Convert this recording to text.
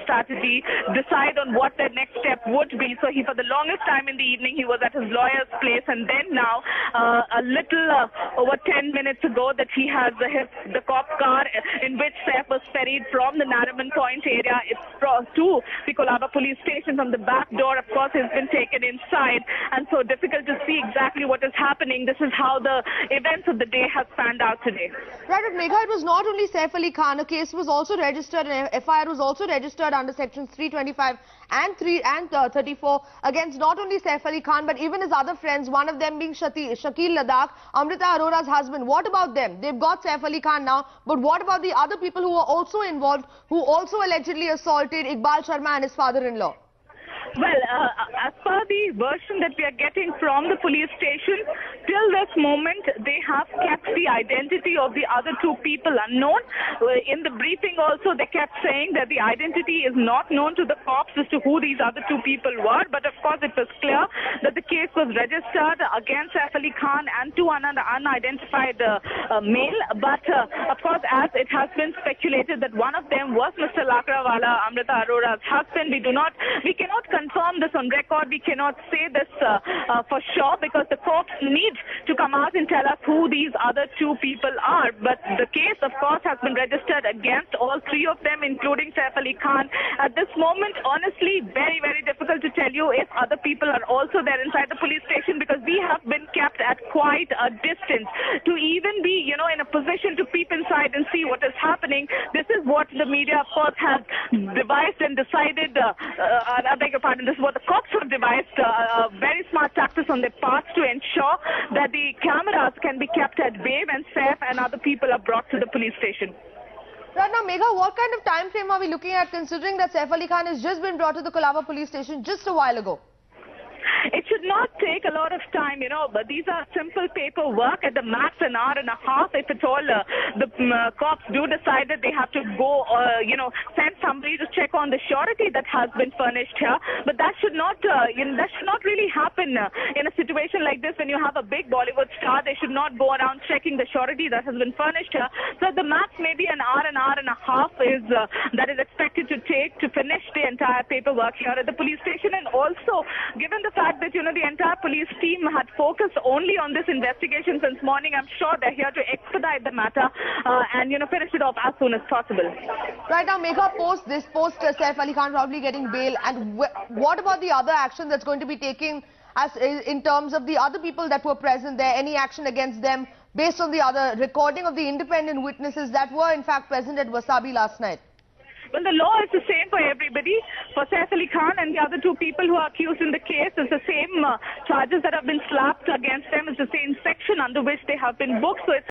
strategy, decide on what their next step would be. So for the longest time in the evening, he was at his lawyer's place, and then now, a little over 10 minutes ago, that he has the cop car in which Saif was ferried from the Nariman Point area to the Colaba police station. From the back door, of course, has been taken inside, and so difficult to see exactly what is happening. This is how the events of the day have panned out today. Right, but Megha, it was not only Saif Ali Khan. A case was also registered, and FIR was also registered under sections 325 and 34 against not only Saif Ali Khan but even his other friends, one of them being Shakil Ladakh, Amrita Arora's husband. What about them? They've got Saif Ali Khan now, but what about the other people who were also involved, who also allegedly assaulted Iqbal Sharma and his father-in-law? Well, as per the version that we are getting from the police station, till this moment, they have kept the identity of the other two people unknown. In the briefing also, they kept saying that the identity is not known to the cops as to who these other two people were. But of course, it was clear that the case was registered against Saif Ali Khan and two unidentified male. But of course, as it has been speculated that one of them was Mr. Lakrawala, Amrita Arora's husband, we cannot confirm this on record. We cannot say this for sure, because the cops need to come out and tell us who these other two people are. But the case, of course, has been registered against all three of them, including Saif Ali Khan. At this moment, honestly, very, very difficult to tell you if other people are also there inside the police station, because we have been kept at quite a distance to even be, in a position to peep inside and see what is happening. This is what the media, of course, has devised and decided. I beg your pardon, this is what the cops have devised, very smart tactics on their part to ensure that the cameras can be kept at bay when Saif and other people are brought to the police station. Right now, Megha, what kind of time frame are we looking at, considering that Saif Ali Khan has just been brought to the Colaba police station just a while ago? It should not take a lot of time, but these are simple paperwork. At the max, an hour and a half. If at all the cops do decide that they have to go, send somebody to check on the surety that has been furnished here. But that should not, really happen in a situation like this. When you have a big Bollywood star, they should not go around checking the surety that has been furnished here. So the max, maybe an hour and a half that is expected to take to finish the entire paperwork here at the police station. And also, given the fact that, the entire police team had focused only on this investigation since morning, I'm sure they're here to expedite the matter and, finish it off as soon as possible. Right now, Megha, post Saif Ali Khan probably getting bail, and what about the other action that's going to be taken in terms of the other people that were present there? Any action against them based on the other recording of the independent witnesses that were in fact present at Wasabi last night? Well, the law is the same for everybody. For Saif Ali Khan and the other two people who are accused in the case, it's the same charges that have been slapped against them. It's the same section under which they have been booked. So it's